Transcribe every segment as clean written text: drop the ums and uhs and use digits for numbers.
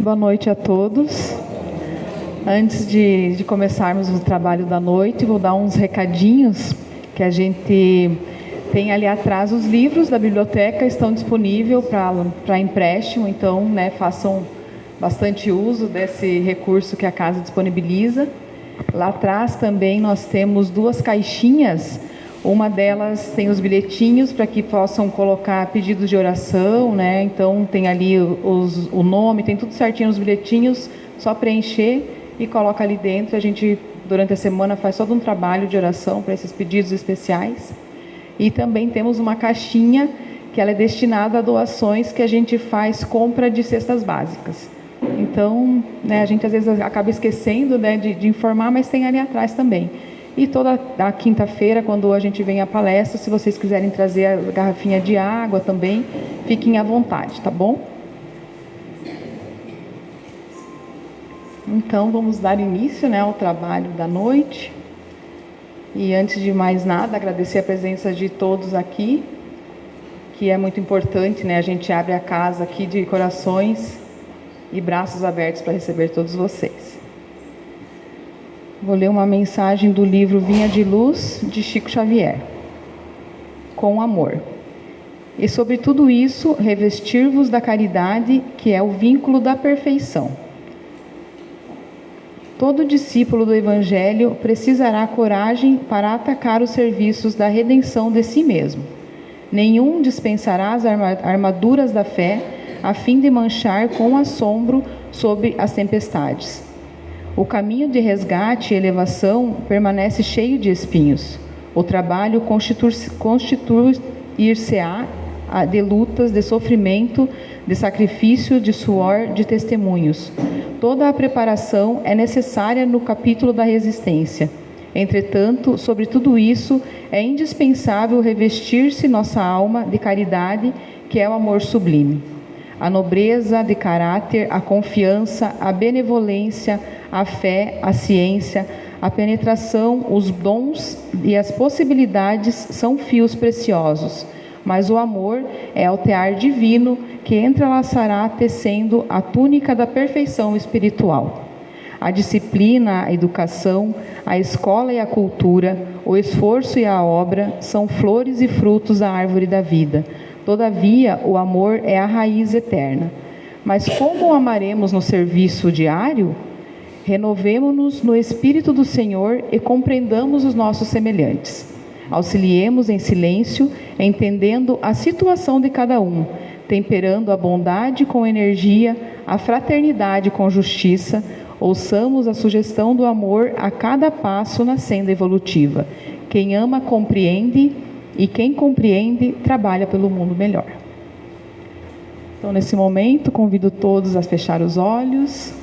Boa noite a todos. Antes de começarmos o trabalho da noite, vou dar uns recadinhos que a gente tem ali atrás. Os livros da biblioteca estão disponíveis para empréstimo, então, façam bastante uso desse recurso que a casa disponibiliza. Lá atrás também nós temos 2 caixinhas. Uma delas tem os bilhetinhos para que possam colocar pedidos de oração, Então tem ali o nome, tem tudo certinho nos bilhetinhos, só preencher e coloca ali dentro. A gente, durante a semana, faz todo um trabalho de oração para esses pedidos especiais. E também temos uma caixinha que ela é destinada a doações que a gente faz compra de cestas básicas. Então, a gente às vezes acaba esquecendo de informar, mas tem ali atrás também. E toda a quinta-feira, quando a gente vem à palestra, se vocês quiserem trazer a garrafinha de água também, fiquem à vontade, tá bom? Então, vamos dar início ao trabalho da noite. E antes de mais nada, agradecer a presença de todos aqui, que é muito importante, A gente abre a casa aqui de corações e braços abertos para receber todos vocês. Vou ler uma mensagem do livro Vinha de Luz, de Chico Xavier. Com amor. E sobre tudo isso, revestir-vos da caridade, que é o vínculo da perfeição. Todo discípulo do Evangelho precisará coragem para atacar os serviços da redenção de si mesmo. Nenhum dispensará as armaduras da fé, a fim de manchar com assombro sobre as tempestades. O caminho de resgate e elevação permanece cheio de espinhos. O trabalho constituir-se-á de lutas, de sofrimento, de sacrifício, de suor, de testemunhos. Toda a preparação é necessária no capítulo da resistência. Entretanto, sobre tudo isso, é indispensável revestir-se nossa alma de caridade, que é o amor sublime. A nobreza de caráter, a confiança, a benevolência, a fé, a ciência, a penetração, os dons e as possibilidades são fios preciosos, mas o amor é o tear divino que entrelaçará tecendo a túnica da perfeição espiritual. A disciplina, a educação, a escola e a cultura, o esforço e a obra são flores e frutos da árvore da vida. Todavia, o amor é a raiz eterna. Mas como o amaremos no serviço diário? Renovemo-nos no Espírito do Senhor e compreendamos os nossos semelhantes. Auxiliemos em silêncio, entendendo a situação de cada um, temperando a bondade com energia, a fraternidade com justiça. Ouçamos a sugestão do amor a cada passo na senda evolutiva. Quem ama compreende, e quem compreende trabalha pelo mundo melhor. Então, nesse momento, convido todos a fechar os olhos,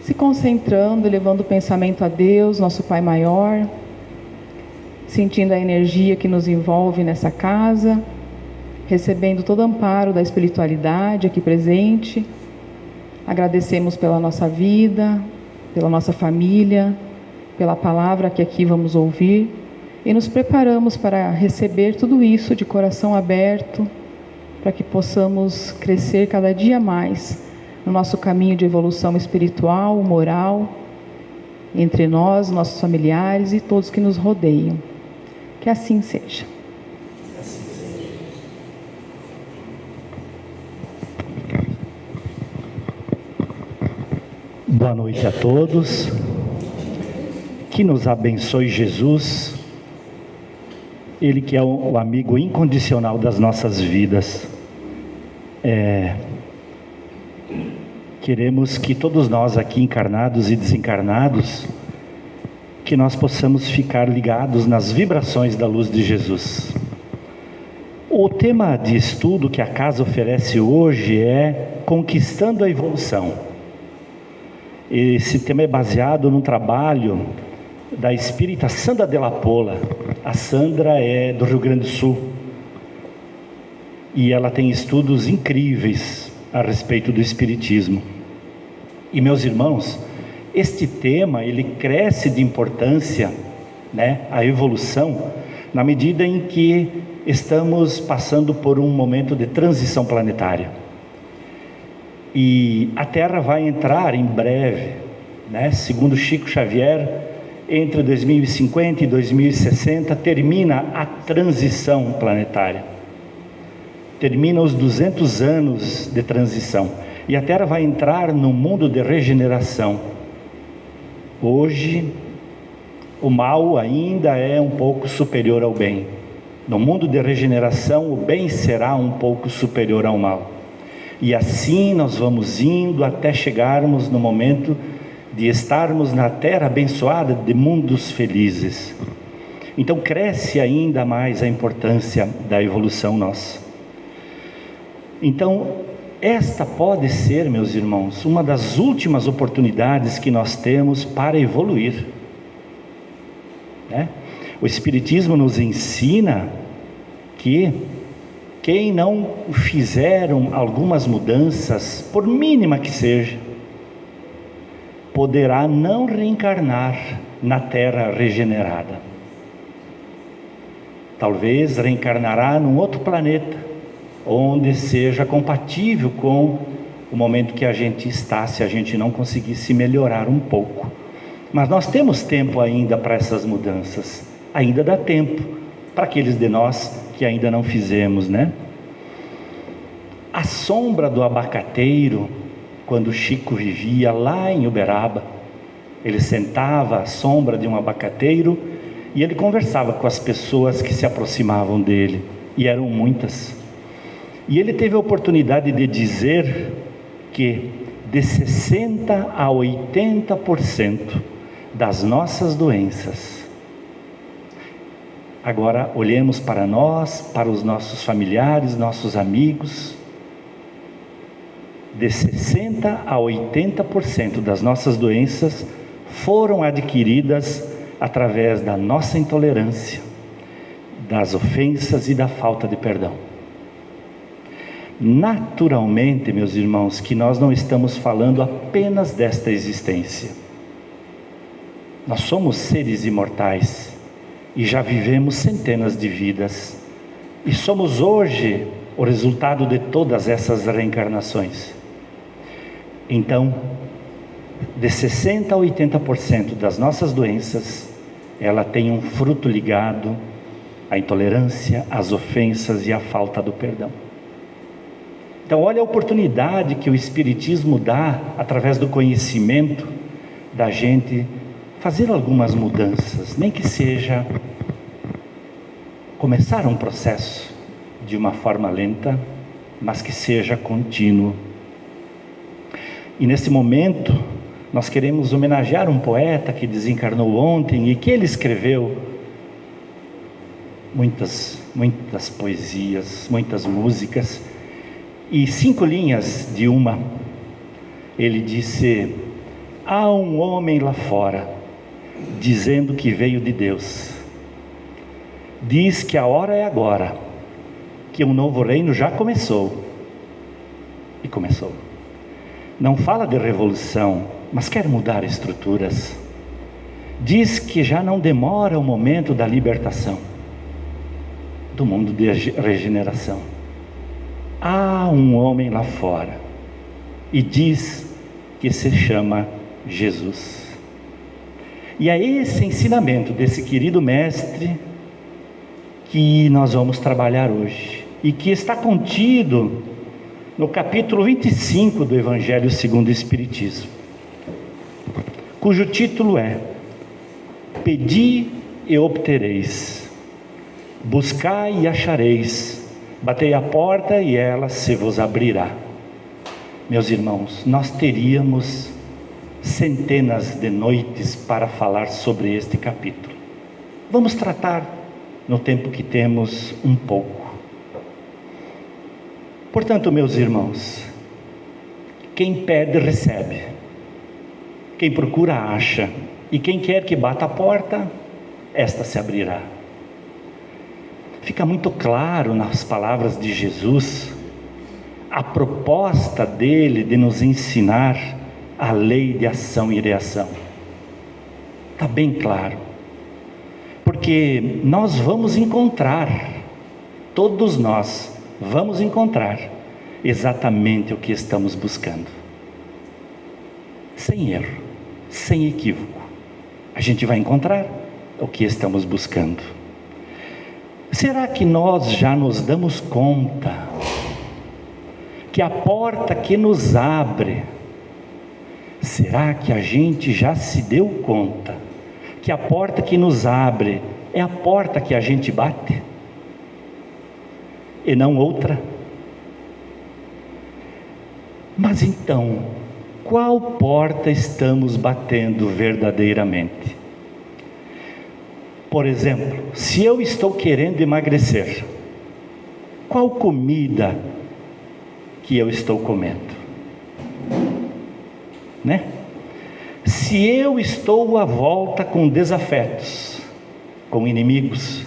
se concentrando, levando o pensamento a Deus, nosso Pai Maior, sentindo a energia que nos envolve nessa casa, recebendo todo o amparo da espiritualidade aqui presente. Agradecemos pela nossa vida, pela nossa família, pela palavra que aqui vamos ouvir, e nos preparamos para receber tudo isso de coração aberto, para que possamos crescer cada dia mais no nosso caminho de evolução espiritual, moral, entre nós, nossos familiares e todos que nos rodeiam. Que assim seja. Boa noite a todos. Que nos abençoe Jesus, Ele que é o amigo incondicional das nossas vidas. Queremos que todos nós aqui, encarnados e desencarnados, que nós possamos ficar ligados nas vibrações da luz de Jesus. O tema de estudo que a casa oferece hoje é Conquistando a Evolução. Esse tema é baseado num trabalho da espírita Sandra Della Pola. A Sandra é do Rio Grande do Sul e ela tem estudos incríveis a respeito do espiritismo. E meus irmãos, este tema ele cresce de importância, a evolução, na medida em que estamos passando por um momento de transição planetária. E a Terra vai entrar em breve, né? Segundo Chico Xavier, entre 2050 e 2060 termina a transição planetária. Termina os 200 anos de transição. E a Terra vai entrar num mundo de regeneração. Hoje, o mal ainda é um pouco superior ao bem. No mundo de regeneração, o bem será um pouco superior ao mal. E assim nós vamos indo até chegarmos no momento de estarmos na terra abençoada de mundos felizes. Então cresce ainda mais a importância da evolução nossa. Então, esta pode ser, meus irmãos, uma das últimas oportunidades que nós temos para evoluir, né? O Espiritismo nos ensina que quem não fizeram algumas mudanças, por mínima que seja, poderá não reencarnar na terra regenerada. Talvez reencarnará num outro planeta, onde seja compatível com o momento que a gente está, se a gente não conseguisse melhorar um pouco. Mas nós temos tempo ainda para essas mudanças, ainda dá tempo para aqueles de nós que ainda não fizemos, né? A sombra do abacateiro, quando Chico vivia lá em Uberaba, ele sentava à sombra de um abacateiro e ele conversava com as pessoas que se aproximavam dele, e eram muitas. E ele teve a oportunidade de dizer que de 60% a 80% das nossas doenças, agora olhemos para nós, para os nossos familiares, nossos amigos, de 60% a 80% das nossas doenças foram adquiridas através da nossa intolerância, das ofensas e da falta de perdão. Naturalmente, meus irmãos, que nós não estamos falando apenas desta existência. Nós somos seres imortais e já vivemos centenas de vidas, e somos hoje o resultado de todas essas reencarnações. Então, de 60% a 80% das nossas doenças, ela tem um fruto ligado à intolerância, às ofensas e à falta do perdão. Então olha a oportunidade que o Espiritismo dá, através do conhecimento, da gente fazer algumas mudanças, nem que seja começar um processo de uma forma lenta, mas que seja contínuo. E nesse momento, nós queremos homenagear um poeta que desencarnou ontem e que ele escreveu muitas poesias, muitas músicas, e 5 linhas de uma, ele disse: há um homem lá fora, dizendo que veio de Deus, diz que a hora é agora, que um novo reino já começou, e começou. Não fala de revolução, mas quer mudar estruturas. Diz que já não demora o momento da libertação do mundo de regeneração. Há um homem lá fora e diz que se chama Jesus. E é esse ensinamento desse querido mestre que nós vamos trabalhar hoje, e que está contido no capítulo 25 do Evangelho segundo o Espiritismo, cujo título é: Pedi e obtereis, buscai e achareis, batei a porta e ela se vos abrirá. Meus irmãos, nós teríamos centenas de noites para falar sobre este capítulo. Vamos tratar, no tempo que temos, um pouco. Portanto, meus irmãos, quem pede, recebe. Quem procura, acha. E quem quer que bata a porta, esta se abrirá. Fica muito claro nas palavras de Jesus a proposta dele de nos ensinar a lei de ação e reação. Está bem claro, porque nós vamos encontrar, todos nós vamos encontrar exatamente o que estamos buscando. Sem erro, sem equívoco, a gente vai encontrar o que estamos buscando. Será que nós já nos damos conta que a porta que nos abre, será que a gente já se deu conta que a porta que nos abre é a porta que a gente bate e não outra? Mas então, qual porta estamos batendo verdadeiramente? Por exemplo, se eu estou querendo emagrecer, qual comida que eu estou comendo? Né? Se eu estou à volta com desafetos, com inimigos,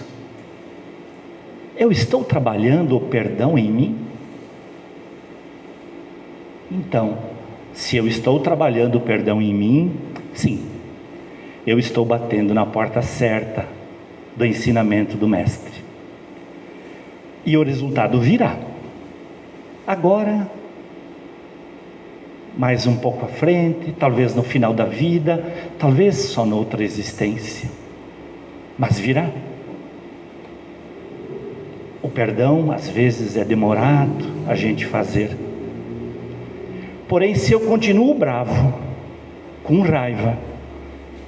eu estou trabalhando o perdão em mim? Então, se eu estou trabalhando o perdão em mim, sim, eu estou batendo na porta certa do ensinamento do Mestre. E o resultado virá. Agora, mais um pouco à frente, talvez no final da vida, talvez só noutra existência, mas virá. O perdão às vezes é demorado a gente fazer. Porém, se eu continuo bravo, com raiva,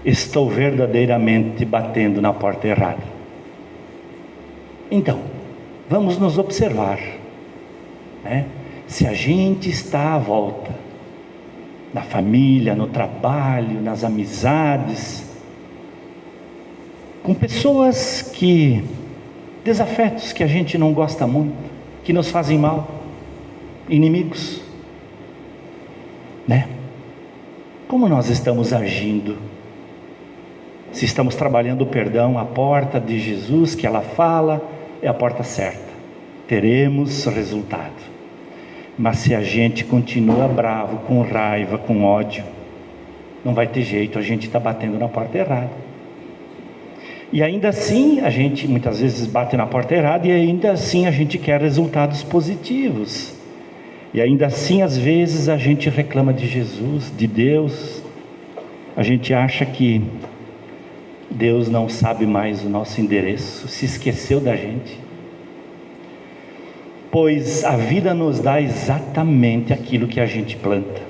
estou verdadeiramente batendo na porta errada. Então, vamos nos observar, né? Se a gente está à volta, na família, no trabalho, nas amizades, com pessoas que, desafetos que a gente não gosta muito, que nos fazem mal, inimigos, né? Como nós estamos agindo? Se estamos trabalhando o perdão, a porta de Jesus que ela fala é a porta certa, teremos resultado. Mas se a gente continua bravo, com raiva, com ódio, não vai ter jeito, a gente está batendo na porta errada. E ainda assim, a gente muitas vezes bate na porta errada, e ainda assim a gente quer resultados positivos. E ainda assim, às vezes, a gente reclama de Jesus, de Deus. A gente acha que Deus não sabe mais o nosso endereço, se esqueceu da gente. Pois a vida nos dá exatamente aquilo que a gente planta.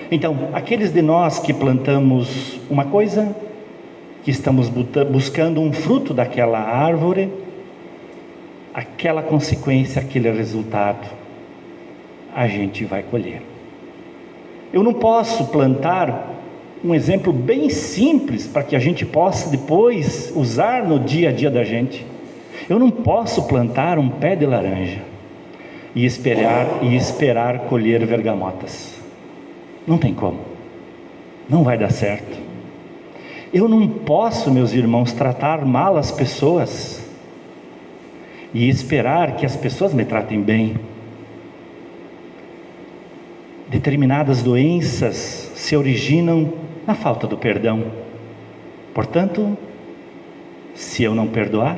Então, aqueles de nós que plantamos uma coisa, que estamos buscando um fruto daquela árvore, aquela consequência, aquele resultado, a gente vai colher. Eu não posso plantar um exemplo bem simples para que a gente possa depois usar no dia a dia da gente. Eu não posso plantar um pé de laranja e esperar colher bergamotas. Não tem como. Não vai dar certo. Eu não posso, meus irmãos, tratar mal as pessoas e esperar que as pessoas me tratem bem. Determinadas doenças se originam na falta do perdão. Portanto, se eu não perdoar,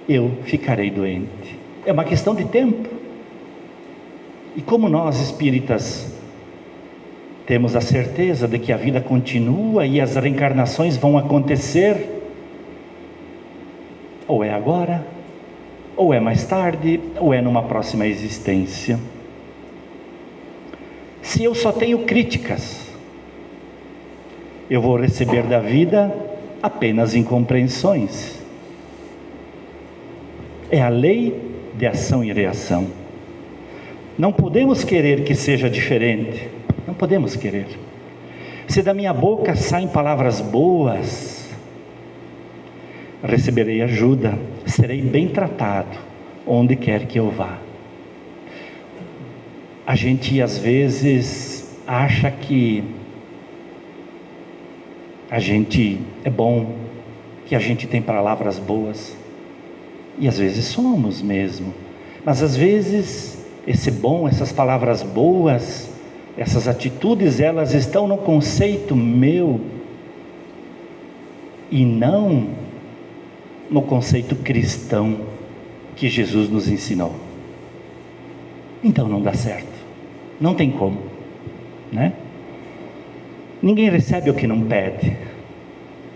eu ficarei doente. É uma questão de tempo. E como nós espíritas temos a certeza de que a vida continua e as reencarnações vão acontecer, ou é agora, ou é mais tarde, ou é numa próxima existência. Se eu só tenho críticas, eu vou receber da vida apenas incompreensões. É a lei de ação e reação. Não podemos querer que seja diferente. Não podemos querer. Se da minha boca saem palavras boas, receberei ajuda, serei bem tratado onde quer que eu vá. A gente às vezes acha que a gente é bom, que a gente tem palavras boas, e às vezes somos mesmo, mas às vezes esse bom, essas palavras boas, essas atitudes, elas estão no conceito meu e não no conceito cristão que Jesus nos ensinou. então não dá certo. Não tem como, né? Ninguém recebe o que não pede.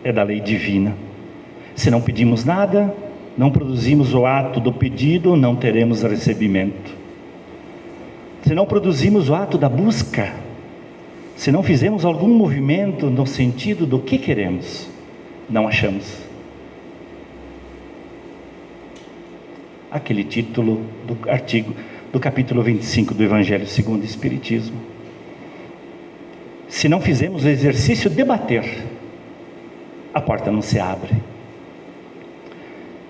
É da lei divina. Se não pedimos nada, não produzimos o ato do pedido, não teremos recebimento. Se não produzimos o ato da busca, se não fizemos algum movimento no sentido do que queremos, não achamos. Aquele título do artigo do capítulo 25 do Evangelho segundo o Espiritismo. Se não fizemos o exercício de bater, a porta não se abre.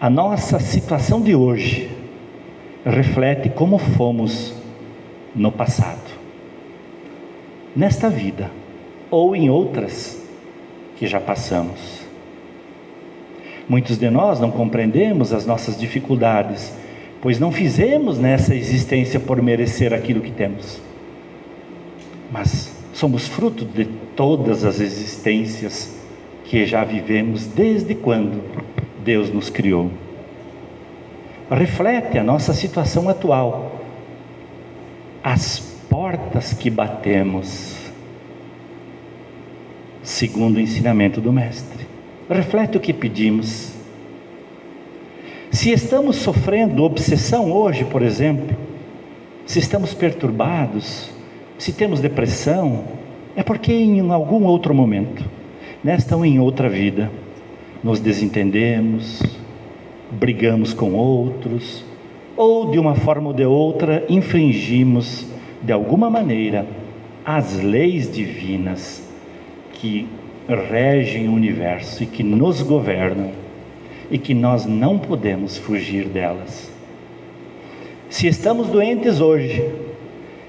A nossa situação de hoje reflete como fomos no passado, nesta vida ou em outras que já passamos. Muitos de nós não compreendemos as nossas dificuldades, pois não fizemos nessa existência por merecer aquilo que temos, mas somos fruto de todas as existências que já vivemos desde quando Deus nos criou. Reflete a nossa situação atual, as portas que batemos, segundo o ensinamento do Mestre. Reflete o que pedimos. Se estamos sofrendo obsessão hoje, por exemplo, se estamos perturbados, se temos depressão, é porque em algum outro momento, nesta ou em outra vida, nos desentendemos, brigamos com outros, ou de uma forma ou de outra infringimos de alguma maneira as leis divinas que regem o universo e que nos governam, e que nós não podemos fugir delas. Se estamos doentes hoje,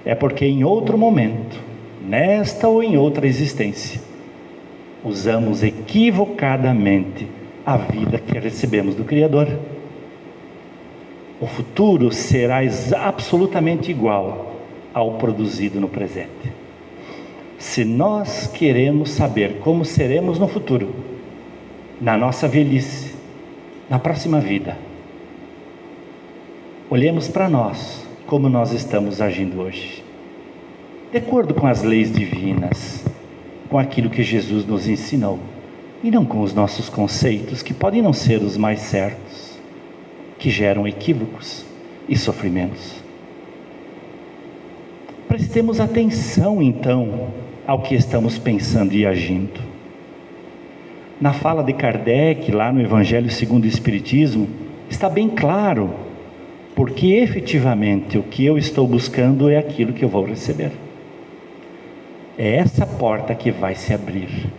é porque em outro momento, nesta ou em outra existência, usamos equivocadamente a vida que recebemos do Criador. O futuro será absolutamente igual ao produzido no presente. Se nós queremos saber como seremos no futuro, na nossa velhice, na próxima vida, olhemos para nós, como nós estamos agindo hoje, de acordo com as leis divinas, com aquilo que Jesus nos ensinou, e não com os nossos conceitos, que podem não ser os mais certos, que geram equívocos e sofrimentos. Prestemos atenção então ao que estamos pensando e agindo. Na fala de Kardec, lá no Evangelho segundo o Espiritismo, está bem claro, porque efetivamente o que eu estou buscando é aquilo que eu vou receber. É essa porta que vai se abrir.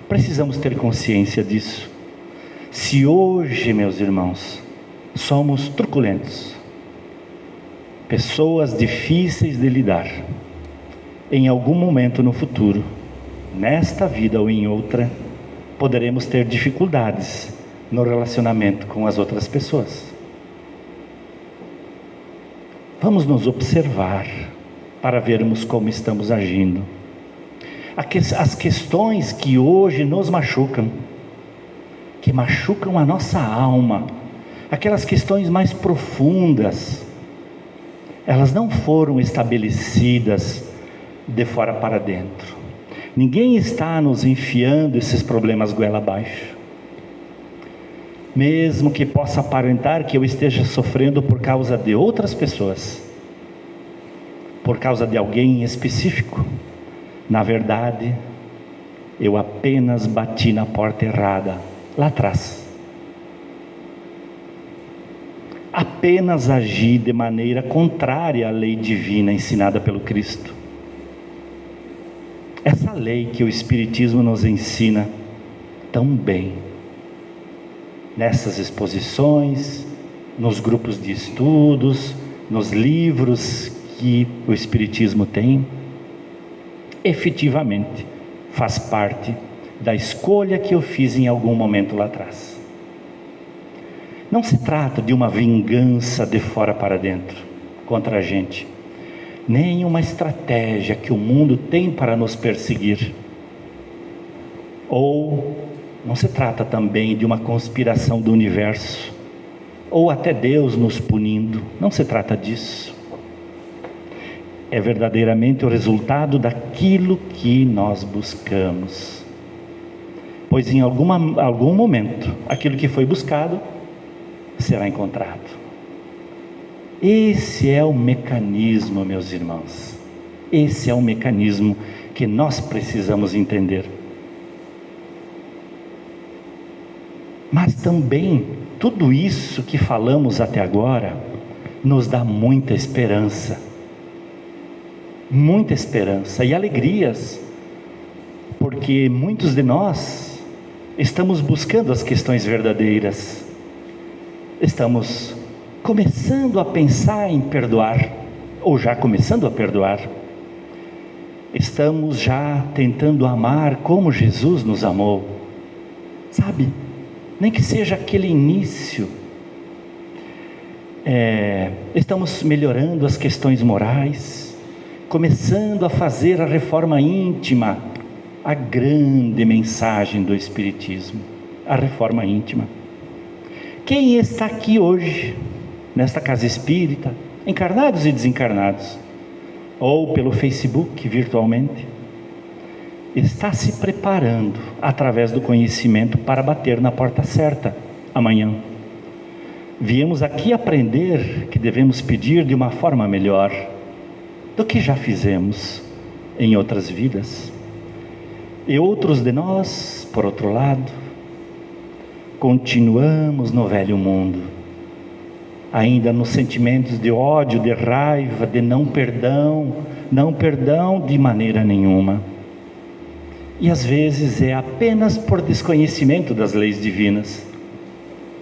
Precisamos ter consciência disso. Se hoje, meus irmãos, somos truculentos, pessoas difíceis de lidar, em algum momento no futuro, nesta vida ou em outra, poderemos ter dificuldades no relacionamento com as outras pessoas. Vamos nos observar para vermos como estamos agindo. As questões que hoje nos machucam, que machucam a nossa alma, aquelas questões mais profundas, elas não foram estabelecidas de fora para dentro. Ninguém está nos enfiando esses problemas goela abaixo. Mesmo que possa aparentar que eu esteja sofrendo por causa de outras pessoas, por causa de alguém em específico, na verdade, eu apenas bati na porta errada, lá atrás. Apenas agi de maneira contrária à lei divina ensinada pelo Cristo. Essa lei que o Espiritismo nos ensina tão bem, nessas exposições, nos grupos de estudos, nos livros que o Espiritismo tem, efetivamente faz parte da escolha que eu fiz em algum momento lá atrás. Não se trata de uma vingança de fora para dentro contra a gente, nem uma estratégia que o mundo tem para nos perseguir, ou não se trata também de uma conspiração do universo, ou até Deus nos punindo. Não se trata disso. é verdadeiramente o resultado daquilo que nós buscamos. Pois em algum momento, aquilo que foi buscado será encontrado. Esse é o mecanismo, meus irmãos. Esse é o mecanismo que nós precisamos entender. Mas também, tudo isso que falamos até agora, nos dá muita esperança e alegrias, porque muitos de nós estamos buscando as questões verdadeiras, estamos começando a pensar em perdoar, ou já começando a perdoar, estamos já tentando amar como Jesus nos amou, sabe? Nem que seja aquele início. Estamos melhorando as questões morais, começando a fazer a reforma íntima, a grande mensagem do Espiritismo, a reforma íntima. Quem está aqui hoje, nesta casa espírita, encarnados e desencarnados, ou pelo Facebook virtualmente, está se preparando através do conhecimento para bater na porta certa amanhã. Viemos aqui aprender que devemos pedir de uma forma melhor do que já fizemos em outras vidas. E outros de nós, por outro lado, continuamos no velho mundo, ainda nos sentimentos de ódio, de raiva, de não perdão de maneira nenhuma. E às vezes é apenas por desconhecimento das leis divinas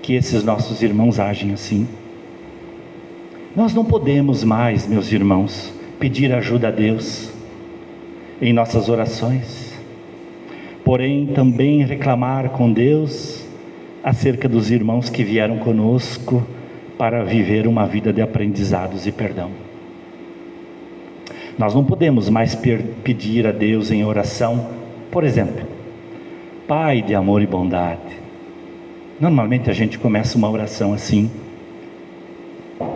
que esses nossos irmãos agem assim. Nós não podemos mais, meus irmãos, pedir ajuda a Deus em nossas orações, porém também reclamar com Deus acerca dos irmãos que vieram conosco para viver uma vida de aprendizados e perdão. Nós não podemos mais pedir a Deus em oração, por exemplo, Pai de amor e bondade. Normalmente a gente começa uma oração assim,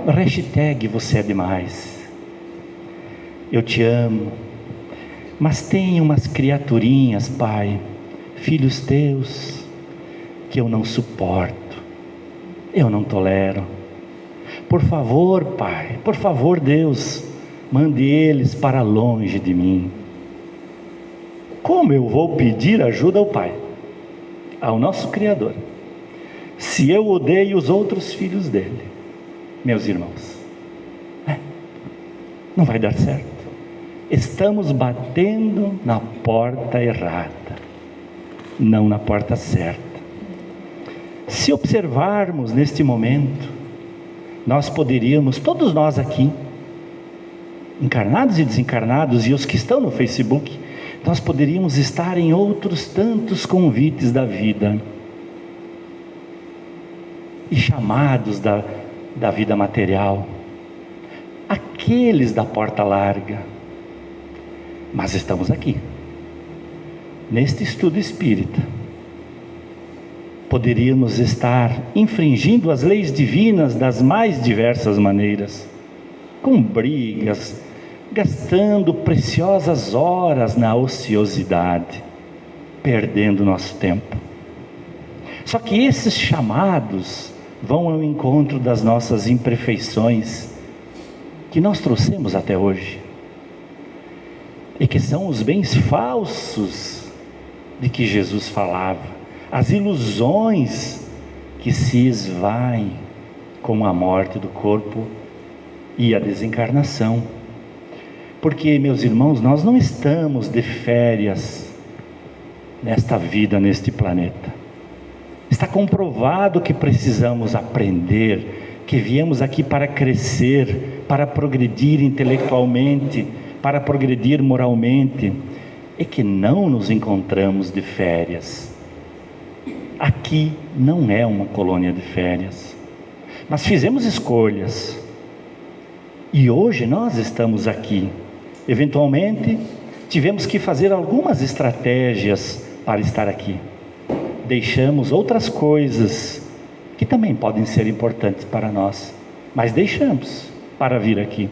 hashtag você é demais, eu te amo, mas tem umas criaturinhas, Pai, filhos teus, que eu não suporto, eu não tolero. Por favor, Pai, por favor, Deus, mande eles para longe de mim. Como eu vou pedir ajuda ao Pai, ao nosso Criador, se eu odeio os outros filhos dele? Meus irmãos, não vai dar certo. Estamos batendo na porta errada, não na porta certa. Se observarmos neste momento, nós poderíamos, todos nós aqui, encarnados e desencarnados, e os que estão no Facebook, nós poderíamos estar em outros tantos convites da vida e chamados da vida material, aqueles da porta larga, mas estamos aqui, neste estudo espírita. Poderíamos estar infringindo as leis divinas das mais diversas maneiras, com brigas, gastando preciosas horas na ociosidade, perdendo nosso tempo. Só que esses chamados vão ao encontro das nossas imperfeições que nós trouxemos até hoje, e que são os bens falsos de que Jesus falava, as ilusões que se esvaem com a morte do corpo e a desencarnação. Porque, meus irmãos, nós não estamos de férias nesta vida, neste planeta. Está comprovado que precisamos aprender, que viemos aqui para crescer, para progredir intelectualmente, para progredir moralmente, e que não nos encontramos de férias. Aqui não é uma colônia de férias. Nós fizemos escolhas, e hoje nós estamos aqui. Eventualmente, tivemos que fazer algumas estratégias para estar aqui. Deixamos outras coisas que também podem ser importantes para nós, mas deixamos para vir aqui.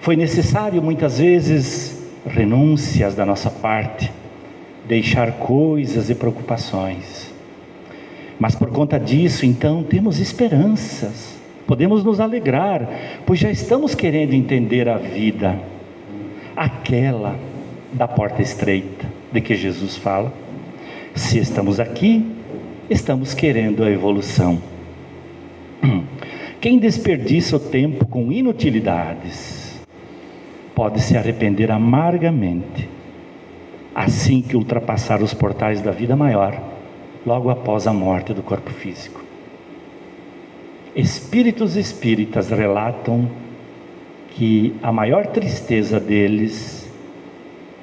Foi necessário muitas vezes renúncias da nossa parte, deixar coisas e preocupações. Mas por conta disso, então, temos esperanças, podemos nos alegrar, pois já estamos querendo entender a vida, aquela da porta estreita, de que Jesus fala. Se estamos aqui, estamos querendo a evolução. Quem desperdiça o tempo com inutilidades, pode se arrepender amargamente, assim que ultrapassar os portais da vida maior, logo após a morte do corpo físico. Espíritos espíritas relatam que a maior tristeza deles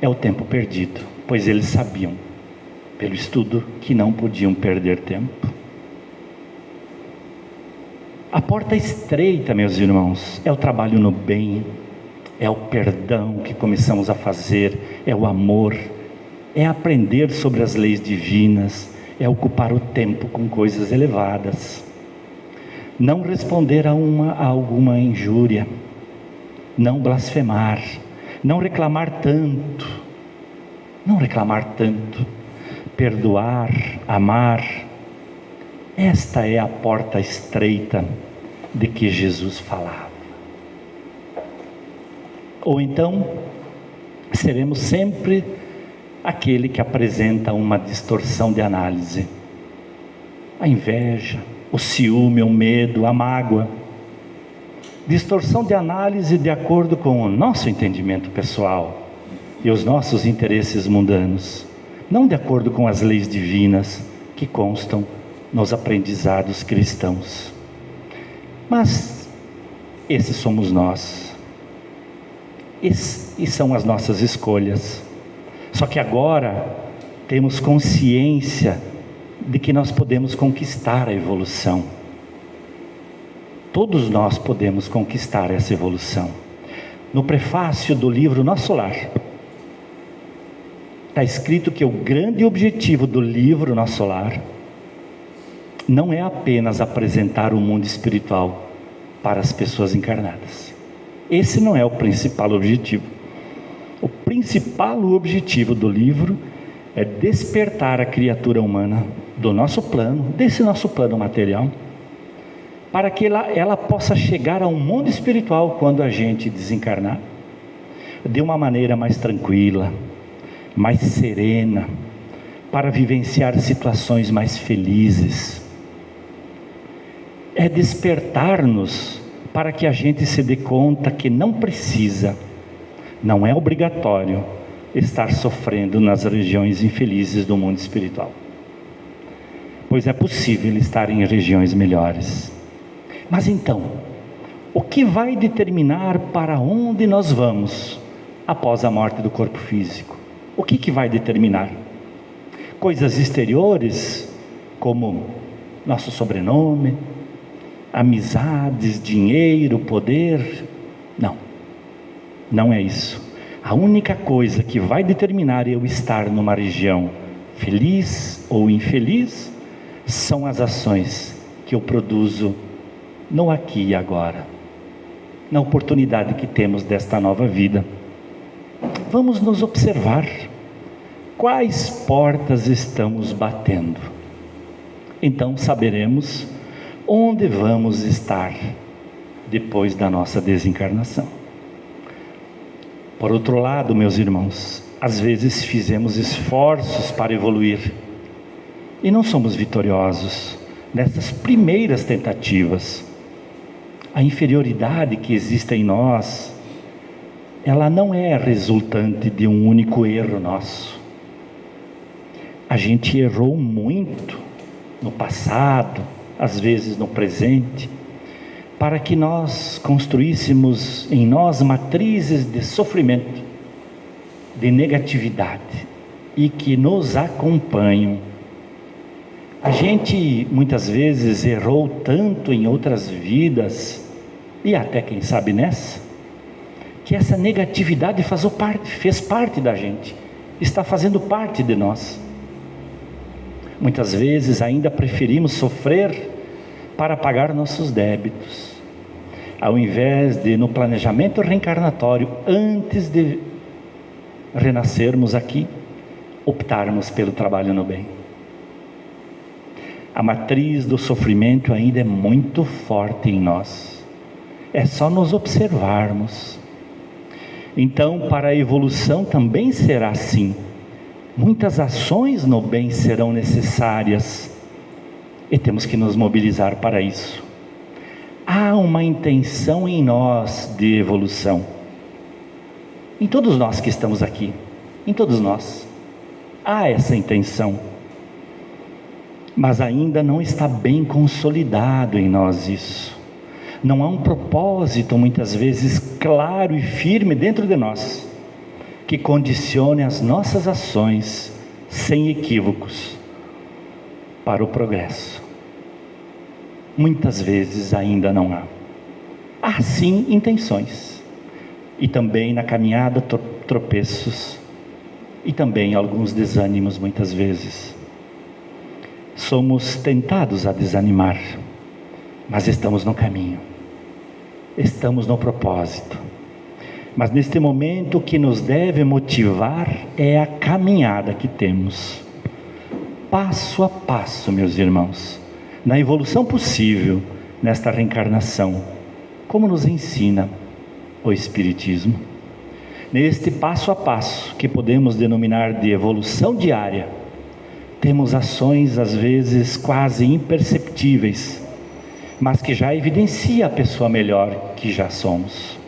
é o tempo perdido, pois eles sabiam, pelo estudo, que não podiam perder tempo. A porta estreita, meus irmãos, é o trabalho no bem, é o perdão que começamos a fazer, é o amor, é aprender sobre as leis divinas, é ocupar o tempo com coisas elevadas, não responder a alguma injúria, não blasfemar, não reclamar tanto, perdoar, amar. Esta é a porta estreita de que Jesus falava. Ou então, seremos sempre aquele que apresenta uma distorção de análise. A inveja, o ciúme, o medo, a mágoa. Distorção de análise de acordo com o nosso entendimento pessoal e os nossos interesses mundanos, não de acordo com as leis divinas que constam nos aprendizados cristãos. Mas esses somos nós, e são as nossas escolhas. Só que agora temos consciência de que nós podemos conquistar a evolução. Todos nós podemos conquistar essa evolução. No prefácio do livro Nosso Lar, está escrito que o grande objetivo do livro Nosso Lar não é apenas apresentar o mundo espiritual para as pessoas encarnadas. Esse não é o principal objetivo. O principal objetivo do livro é despertar a criatura humana do nosso plano, desse nosso plano material, para que ela possa chegar ao mundo espiritual quando a gente desencarnar, de uma maneira mais tranquila, mais serena, para vivenciar situações mais felizes. É despertar-nos para que a gente se dê conta que não precisa, não é obrigatório estar sofrendo nas regiões infelizes do mundo espiritual, pois é possível estar em regiões melhores. Mas então, o que vai determinar para onde nós vamos após a morte do corpo físico? O que vai determinar? Coisas exteriores, como nosso sobrenome, amizades, dinheiro, poder? Não é isso. A única coisa que vai determinar eu estar numa região feliz ou infeliz são as ações que eu produzo no aqui e agora, na oportunidade que temos desta nova vida. Vamos nos observar. Quais portas estamos batendo? Então saberemos onde vamos estar depois da nossa desencarnação. Por outro lado, meus irmãos, às vezes fizemos esforços para evoluir e não somos vitoriosos nessas primeiras tentativas. A inferioridade que existe em nós, ela não é resultante de um único erro nosso. A gente errou muito no passado, às vezes no presente, para que nós construíssemos em nós matrizes de sofrimento, de negatividade, e que nos acompanham. A gente muitas vezes errou tanto em outras vidas, e até quem sabe nessa, que essa negatividade fez parte da gente, está fazendo parte de nós. Muitas vezes ainda preferimos sofrer para pagar nossos débitos. ao invés de, no planejamento reencarnatório, antes de renascermos aqui, optarmos pelo trabalho no bem. A matriz do sofrimento ainda é muito forte em nós. É só nos observarmos. Então, para a evolução também será assim. Muitas ações no bem serão necessárias e temos que nos mobilizar para isso. Há uma intenção em nós de evolução. Em todos nós que estamos aqui, em todos nós, há essa intenção. Mas ainda não está bem consolidado em nós isso. Não há um propósito, muitas vezes, claro e firme dentro de nós, que condicione as nossas ações, sem equívocos, para o progresso. Muitas vezes ainda não há. Há sim intenções, e também na caminhada tropeços, e também alguns desânimos muitas vezes. Somos tentados a desanimar, mas estamos no caminho, estamos no propósito. Mas neste momento o que nos deve motivar é a caminhada que temos, passo a passo, meus irmãos, na evolução possível nesta reencarnação, como nos ensina o Espiritismo. Neste passo a passo, que podemos denominar de evolução diária, temos ações às vezes quase imperceptíveis, mas que já evidencia a pessoa melhor que já somos.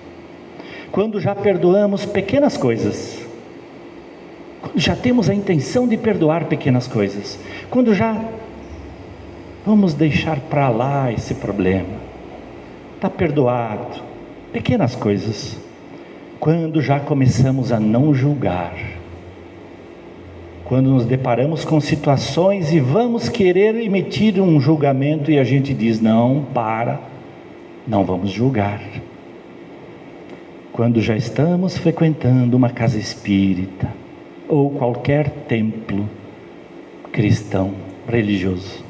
Quando já perdoamos pequenas coisas, quando já temos a intenção de perdoar pequenas coisas, quando já vamos deixar para lá esse problema, está perdoado, pequenas coisas, quando já começamos a não julgar, quando nos deparamos com situações e vamos querer emitir um julgamento e a gente diz, não vamos julgar. Quando já estamos frequentando uma casa espírita, ou qualquer templo cristão, religioso,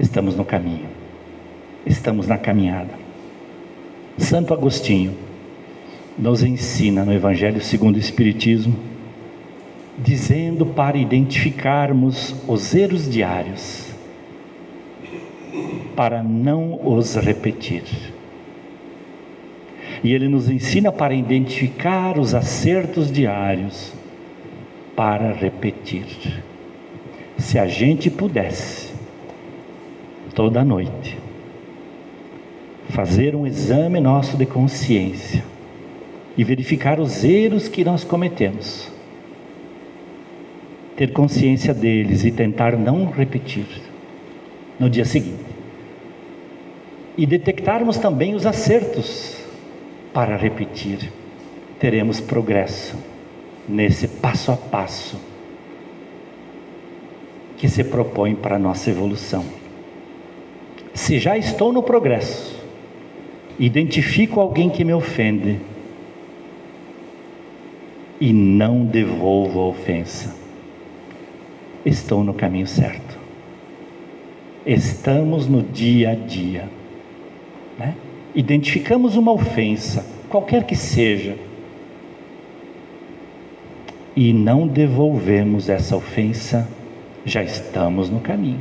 estamos no caminho, estamos na caminhada. Santo Agostinho nos ensina no Evangelho segundo o Espiritismo, dizendo para identificarmos os erros diários, para não os repetir. E ele nos ensina para identificar os acertos diários, para repetir. Se a gente pudesse, toda noite, fazer um exame nosso de consciência, e verificar os erros que nós cometemos, ter consciência deles e tentar não repetir no dia seguinte, e detectarmos também os acertos para repetir, teremos progresso nesse passo a passo que se propõe para a nossa evolução. Se já estou no progresso, identifico alguém que me ofende e não devolvo a ofensa, estou no caminho certo. Estamos no dia a dia, né? Identificamos uma ofensa, qualquer que seja, e não devolvemos essa ofensa, já estamos no caminho.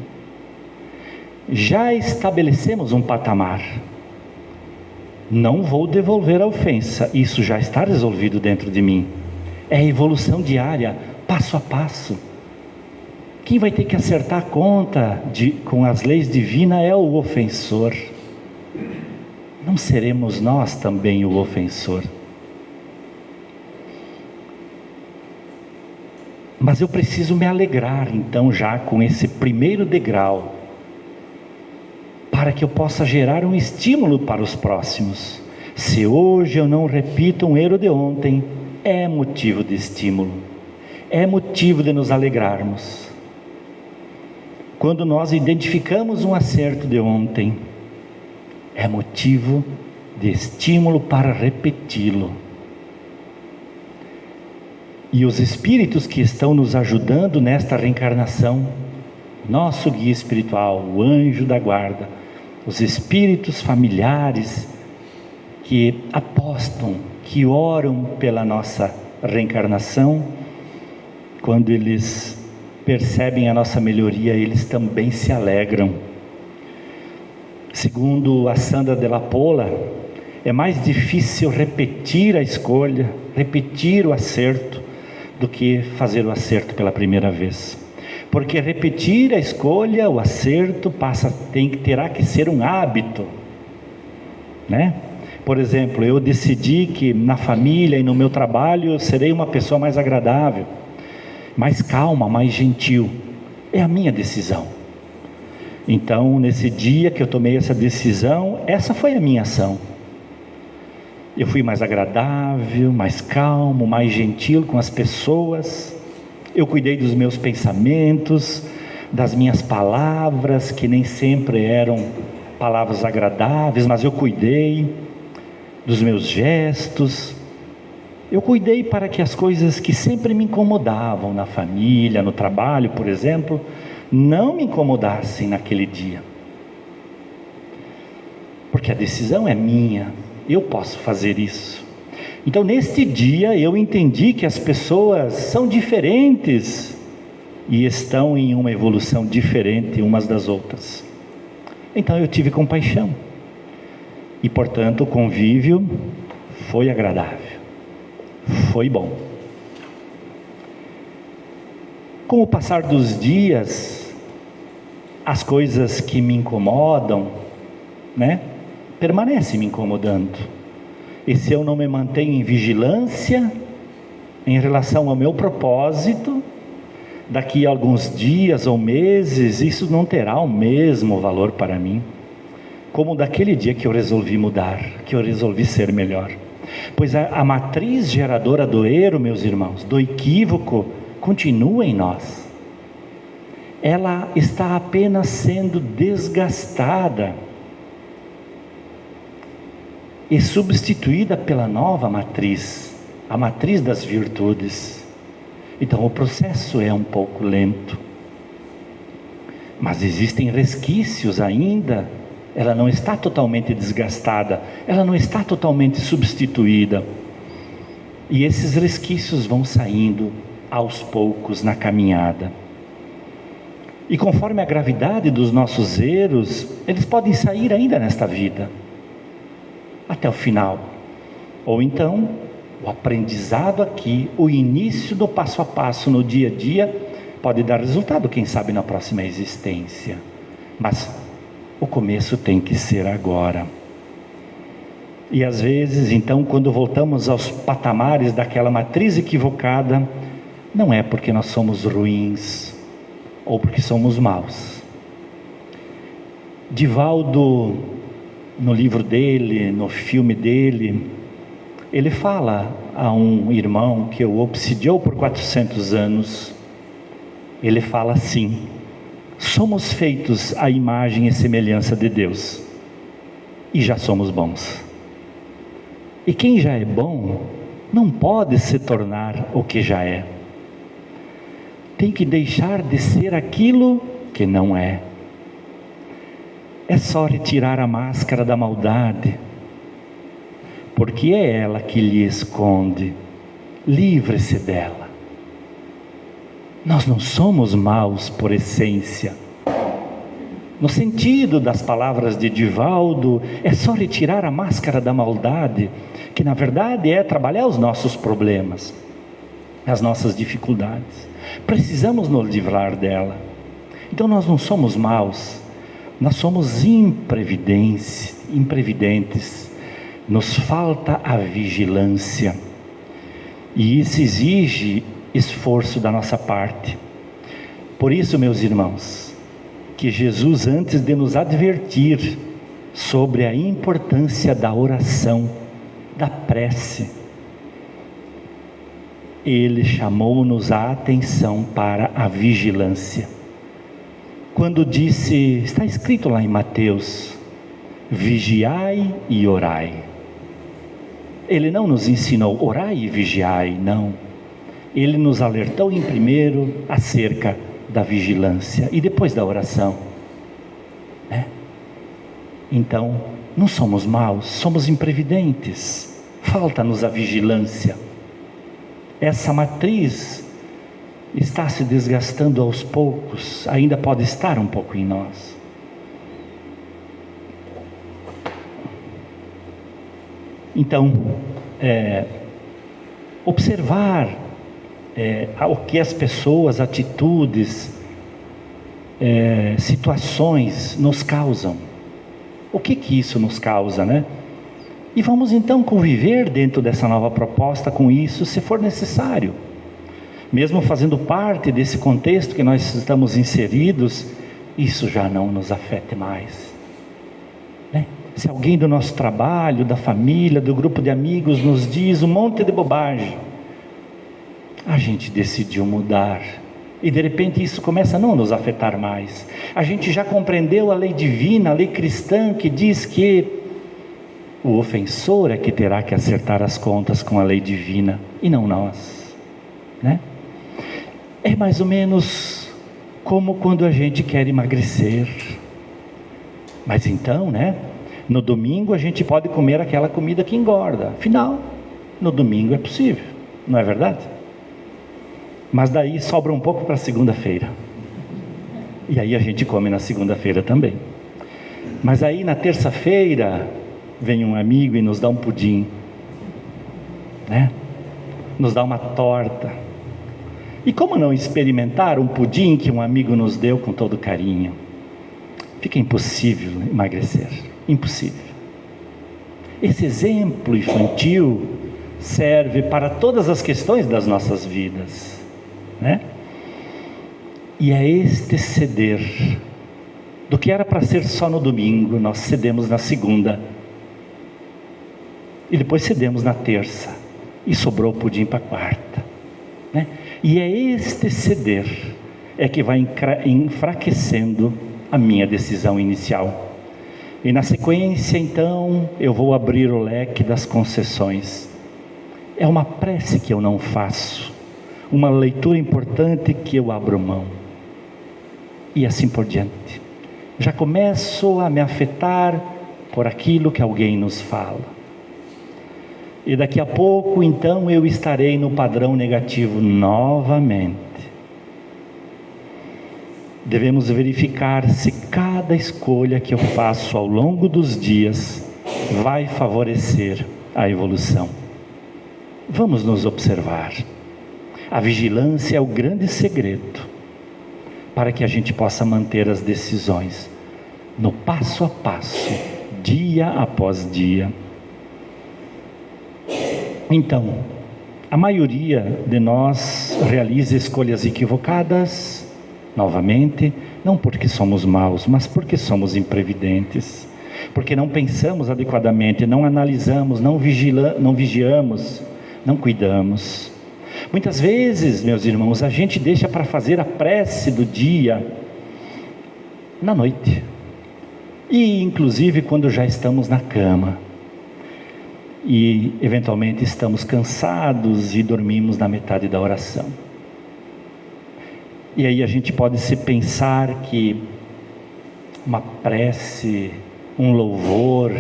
Já estabelecemos um patamar. Não vou devolver a ofensa, isso já está resolvido dentro de mim. É a evolução diária, passo a passo. Quem vai ter que acertar a conta com as leis divinas é o ofensor. Não seremos nós também o ofensor? Mas eu preciso me alegrar então já com esse primeiro degrau, para que eu possa gerar um estímulo para os próximos. Se hoje eu não repito um erro de ontem, é motivo de estímulo, é motivo de nos alegrarmos. Quando nós identificamos um acerto de ontem, é motivo de estímulo para repeti-lo. E os espíritos que estão nos ajudando nesta reencarnação, nosso guia espiritual, o anjo da guarda, os espíritos familiares que apostam, que oram pela nossa reencarnação, quando eles percebem a nossa melhoria, eles também se alegram. Segundo a Sandra Della Pola, é mais difícil repetir a escolha, repetir o acerto, do que fazer o acerto pela primeira vez. Porque repetir a escolha, o acerto, terá que ser um hábito, né? Por exemplo, eu decidi que na família e no meu trabalho eu serei uma pessoa mais agradável, mais calma, mais gentil. É a minha decisão. Então, nesse dia que eu tomei essa decisão, essa foi a minha ação. Eu fui mais agradável, mais calmo, mais gentil com as pessoas. Eu cuidei dos meus pensamentos, das minhas palavras, que nem sempre eram palavras agradáveis, mas eu cuidei dos meus gestos. Eu cuidei para que as coisas que sempre me incomodavam na família, no trabalho, por exemplo, não me incomodassem naquele dia. Porque a decisão é minha, eu posso fazer isso. Então, neste dia, eu entendi que as pessoas são diferentes e estão em uma evolução diferente umas das outras. Então, eu tive compaixão. E, portanto, o convívio foi agradável, foi bom. Com o passar dos dias, as coisas que me incomodam, permanecem me incomodando. E se eu não me mantenho em vigilância em relação ao meu propósito, daqui a alguns dias ou meses, isso não terá o mesmo valor para mim, como daquele dia que eu resolvi mudar, que eu resolvi ser melhor. Pois a matriz geradora do erro, meus irmãos, do equívoco, continua em nós. Ela está apenas sendo desgastada e substituída pela nova matriz, a matriz das virtudes. Então o processo é um pouco lento, mas existem resquícios ainda. Ela não está totalmente desgastada, ela não está totalmente substituída, e esses resquícios vão saindo aos poucos na caminhada. E conforme a gravidade dos nossos erros, eles podem sair ainda nesta vida, até o final. Ou então, o aprendizado aqui, o início do passo a passo no dia a dia, pode dar resultado, quem sabe na próxima existência. Mas o começo tem que ser agora. E às vezes, então, quando voltamos aos patamares daquela matriz equivocada, não é porque nós somos ruins, ou porque somos maus. Divaldo, no livro dele, no filme dele, ele fala a um irmão que o obsidiou por 400 anos, ele fala assim: somos feitos à imagem e semelhança de Deus, e já somos bons. E quem já é bom, não pode se tornar o que já é. Tem que deixar de ser aquilo que não é. É só retirar a máscara da maldade, porque é ela que lhe esconde. Livre-se dela. Nós não somos maus por essência. No sentido das palavras de Divaldo, é só retirar a máscara da maldade, que na verdade é trabalhar os nossos problemas, as nossas dificuldades. Precisamos nos livrar dela. Então nós não somos maus, nós somos imprevidentes. Nos falta a vigilância, e isso exige esforço da nossa parte. Por isso, meus irmãos, que Jesus, antes de nos advertir sobre a importância da oração, da prece, Ele chamou-nos a atenção para a vigilância. Quando disse, está escrito lá em Mateus, vigiai e orai. Ele não nos ensinou orai e vigiai, não. Ele nos alertou em primeiro acerca da vigilância e depois da oração, né? Então, não somos maus, somos imprevidentes. Falta-nos a vigilância. Essa matriz está se desgastando aos poucos, ainda pode estar um pouco em nós. Então, observar o que as pessoas, atitudes, situações nos causam. O que isso nos causa, né? E vamos então conviver dentro dessa nova proposta com isso, se for necessário. Mesmo fazendo parte desse contexto que nós estamos inseridos, isso já não nos afeta mais, né? Se alguém do nosso trabalho, da família, do grupo de amigos nos diz um monte de bobagem, a gente decidiu mudar, e de repente isso começa a não nos afetar mais. A gente já compreendeu a lei divina, a lei cristã, que diz que o ofensor é que terá que acertar as contas com a lei divina, e não nós, né? É mais ou menos como quando a gente quer emagrecer. Mas então, né? No domingo a gente pode comer aquela comida que engorda. Afinal, no domingo é possível, não é verdade? Mas daí sobra um pouco para segunda-feira. E aí a gente come na segunda-feira também. Mas aí na terça-feira vem um amigo e nos dá um pudim, né? Nos dá uma torta. E como não experimentar um pudim que um amigo nos deu com todo carinho? Fica impossível emagrecer. Impossível. Esse exemplo infantil serve para todas as questões das nossas vidas, né? E é este ceder do que era para ser só no domingo, nós cedemos na segunda, e depois cedemos na terça, e sobrou o pudim para a quarta, né? E é este ceder que vai enfraquecendo a minha decisão inicial. E na sequência, então, eu vou abrir o leque das concessões. É uma prece que eu não faço, uma leitura importante que eu abro mão, e assim por diante. Já começo a me afetar por aquilo que alguém nos fala. E daqui a pouco, então, eu estarei no padrão negativo novamente. Devemos verificar se cada escolha que eu faço ao longo dos dias vai favorecer a evolução. Vamos nos observar. A vigilância é o grande segredo para que a gente possa manter as decisões no passo a passo, dia após dia. Então, a maioria de nós realiza escolhas equivocadas, novamente, não porque somos maus, mas porque somos imprevidentes, porque não pensamos adequadamente, não analisamos, não vigiamos, não cuidamos. Muitas vezes, meus irmãos, a gente deixa para fazer a prece do dia na noite, e inclusive quando já estamos na cama, e eventualmente estamos cansados e dormimos na metade da oração. E aí a gente pode se pensar que uma prece, um louvor,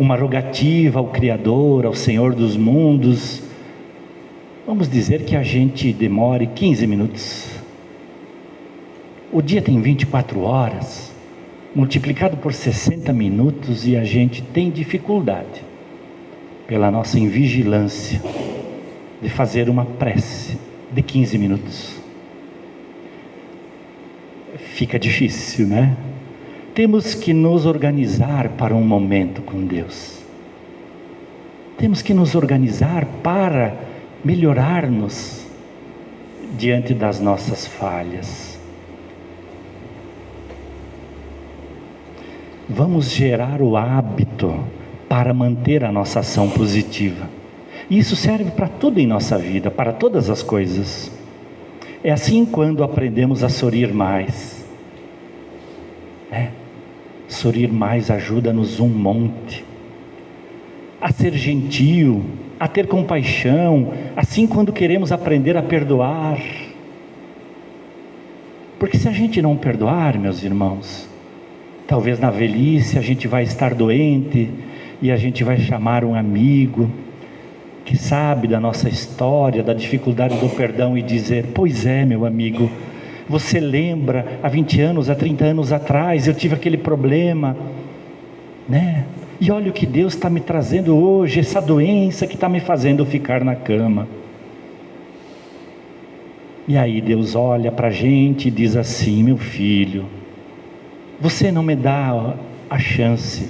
uma rogativa ao Criador, ao Senhor dos mundos, vamos dizer que a gente demore 15 minutos. O dia tem 24 horas, multiplicado por 60 minutos, e a gente tem dificuldade, pela nossa invigilância, de fazer uma prece de 15 minutos. Fica difícil, né? Temos que nos organizar para um momento com Deus. Temos que nos organizar para melhorar-nos diante das nossas falhas. Vamos gerar o hábito para manter a nossa ação positiva. E isso serve para tudo em nossa vida, para todas as coisas. É assim quando aprendemos a sorrir mais. Sorrir mais ajuda-nos um monte. A ser gentil, a ter compaixão, assim quando queremos aprender a perdoar. Porque se a gente não perdoar, meus irmãos, Talvez na velhice a gente vai estar doente e a gente vai chamar um amigo que sabe da nossa história, da dificuldade do perdão, e dizer: pois é, meu amigo, você lembra, há 20 anos, há 30 anos atrás, eu tive aquele problema, né? E olha o que Deus está me trazendo hoje, essa doença que está me fazendo ficar na cama. E aí Deus olha para a gente e diz assim: meu filho, você não me dá a chance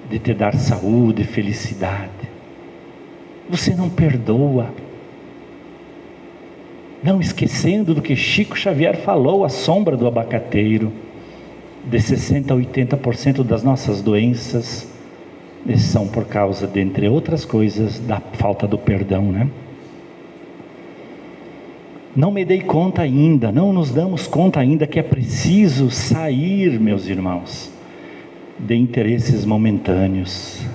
de te dar saúde e felicidade. Você não perdoa. Não esquecendo do que Chico Xavier falou, a sombra do abacateiro, de 60% a 80% das nossas doenças são por causa, dentre outras coisas, da falta do perdão, né? Não me dei conta ainda, não nos damos conta ainda que é preciso sair, meus irmãos, de interesses momentâneos,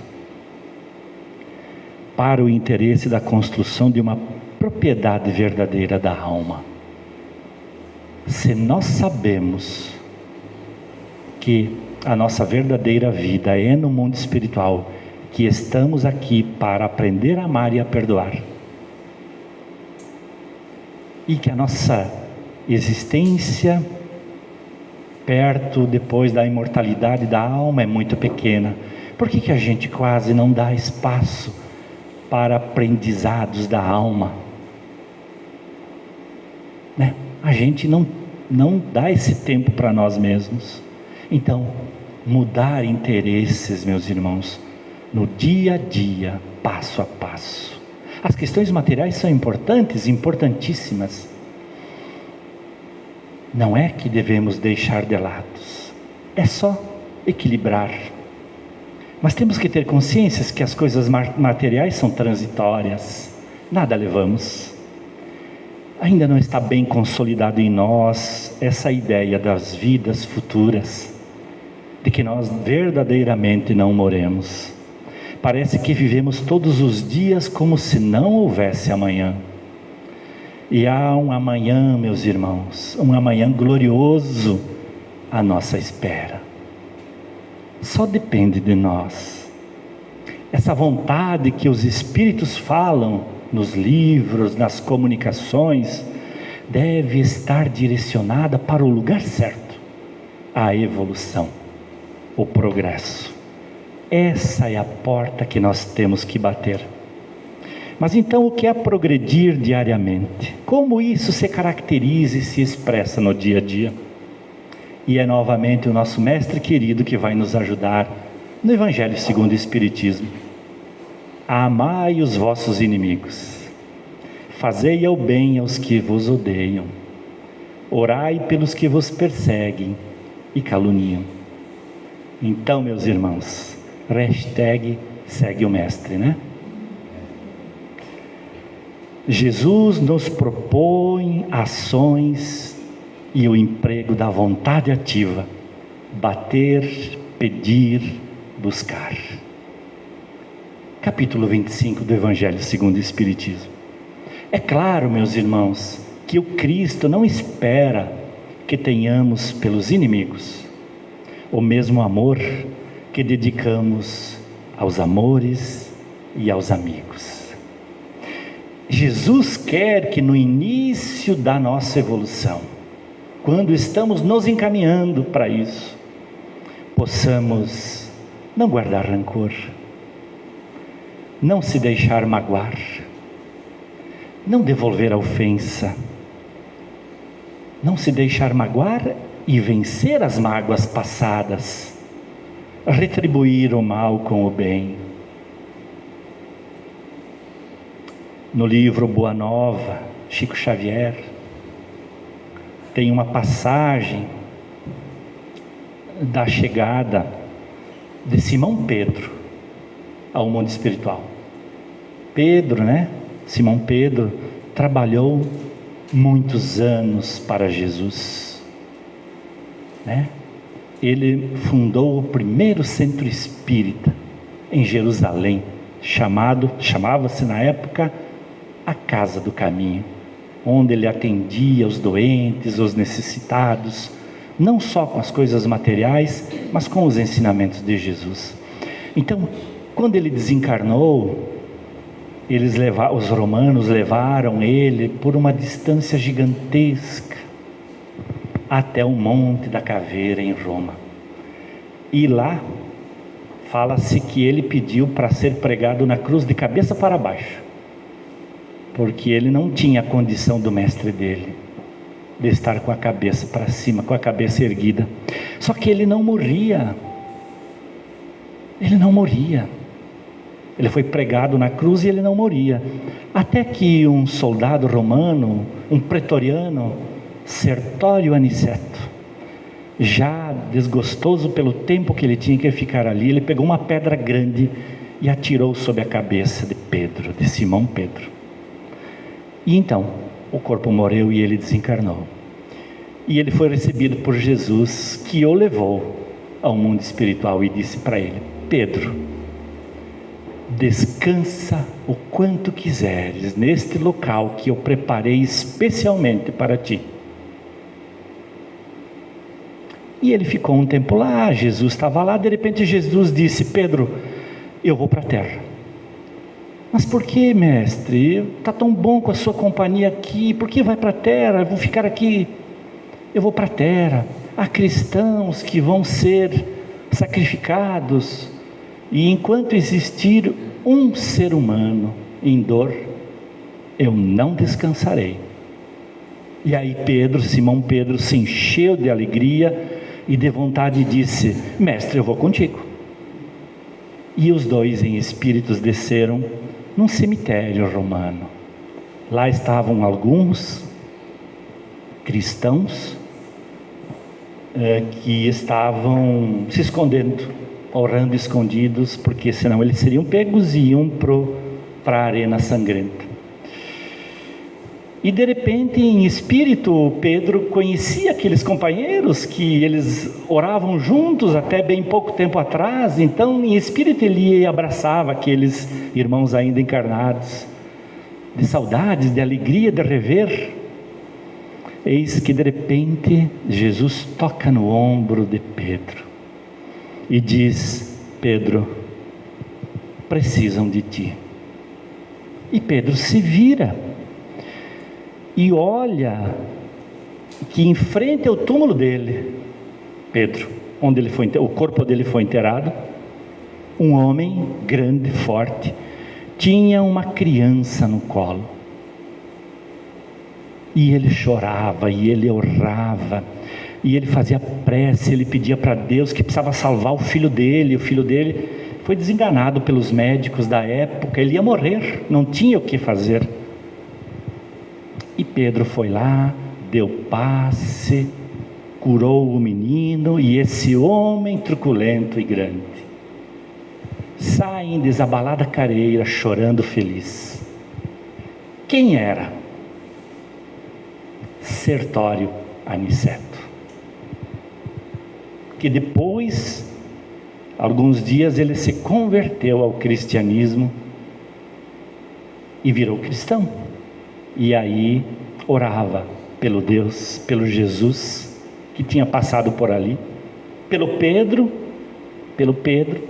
para o interesse da construção de uma propriedade verdadeira da alma. Se nós sabemos que a nossa verdadeira vida é no mundo espiritual, que estamos aqui para aprender a amar e a perdoar, e que a nossa existência perto, depois da imortalidade da alma, é muito pequena, por que a gente quase não dá espaço para aprendizados da alma, né? A gente não dá esse tempo para nós mesmos. Então, mudar interesses, meus irmãos, no dia a dia, passo a passo. As questões materiais são importantes, importantíssimas. Não é que devemos deixar de lado, é só equilibrar. Mas temos que ter consciência que as coisas materiais são transitórias, nada levamos. Ainda não está bem consolidado em nós essa ideia das vidas futuras, de que nós verdadeiramente não morremos. Parece que vivemos todos os dias como se não houvesse amanhã. E há um amanhã, meus irmãos, um amanhã glorioso à nossa espera. Só depende de nós. Essa vontade que os Espíritos falam nos livros, nas comunicações, deve estar direcionada para o lugar certo, a evolução, o progresso. Essa é a porta que nós temos que bater. Mas então, o que é progredir diariamente? Como isso se caracteriza e se expressa no dia a dia? E é novamente o nosso mestre querido que vai nos ajudar no Evangelho segundo o Espiritismo. Amai os vossos inimigos, fazei o bem aos que vos odeiam, orai pelos que vos perseguem e caluniam. Então, meus irmãos, hashtag segue o mestre, né? Jesus nos propõe ações e o emprego da vontade ativa, bater, pedir, buscar. Capítulo 25 do Evangelho segundo o Espiritismo. É claro, meus irmãos, que o Cristo não espera que tenhamos pelos inimigos o mesmo amor que dedicamos aos amores e aos amigos. Jesus quer que no início da nossa evolução, quando estamos nos encaminhando para isso, possamos não guardar rancor, não se deixar magoar, não devolver a ofensa, não se deixar magoar e vencer as mágoas passadas, retribuir o mal com o bem. No livro Boa Nova, Chico Xavier, tem uma passagem da chegada de Simão Pedro ao mundo espiritual. Pedro, né? Simão Pedro trabalhou muitos anos para Jesus, né? Ele fundou o primeiro centro espírita em Jerusalém, chamava-se na época a Casa do Caminho, onde ele atendia os doentes, os necessitados, não só com as coisas materiais, mas com os ensinamentos de Jesus. Então, quando ele desencarnou, os romanos levaram ele por uma distância gigantesca até o Monte da Caveira em Roma. E lá fala-se que ele pediu para ser pregado na cruz de cabeça para baixo, porque ele não tinha a condição do mestre dele, de estar com a cabeça para cima, com a cabeça erguida. Só que ele não morria. Ele não morria. Ele foi pregado na cruz e ele não morria. Até que um soldado romano, um pretoriano, Sertório Aniceto, já desgostoso pelo tempo que ele tinha que ficar ali, ele pegou uma pedra grande e atirou sobre a cabeça de Pedro, de Simão Pedro. E então, o corpo morreu e ele desencarnou. E ele foi recebido por Jesus, que o levou ao mundo espiritual e disse para ele: Pedro, descansa o quanto quiseres neste local que eu preparei especialmente para ti. E ele ficou um tempo lá, Jesus estava lá. De repente Jesus disse: Pedro, eu vou para a terra. Mas por que, mestre? Está tão bom com a sua companhia aqui, por que vai para a terra? Eu vou ficar aqui. Eu vou para a terra. Há cristãos que vão ser sacrificados, e enquanto existir um ser humano em dor, eu não descansarei. E aí Simão Pedro se encheu de alegria e de vontade, disse: mestre, eu vou contigo. E os dois em espíritos desceram num cemitério romano. Lá estavam alguns cristãos que estavam se escondendo, orando escondidos, porque senão eles seriam pegos e iam para a arena sangrenta. E de repente, em espírito, Pedro conhecia aqueles companheiros que eles oravam juntos até bem pouco tempo atrás. Então, em espírito, ele ia e abraçava aqueles irmãos ainda encarnados, de saudades, de alegria de rever. Eis que de repente Jesus toca no ombro de Pedro e diz: Pedro, precisam de ti. E Pedro se vira e olha que em frente ao túmulo dele, Pedro, onde o corpo dele foi enterrado, um homem grande, forte, tinha uma criança no colo. E ele chorava, e ele orava, e ele fazia prece, ele pedia para Deus que precisava salvar o filho dele. O filho dele foi desenganado pelos médicos da época, ele ia morrer, não tinha o que fazer. E Pedro foi lá, deu passe, curou o menino, e esse homem truculento e grande sai em desabalada careira, chorando feliz. Quem era? Sertório Aniceto, que depois, alguns dias, ele se converteu ao cristianismo e virou cristão. E aí orava pelo Deus, pelo Jesus que tinha passado por ali, pelo Pedro,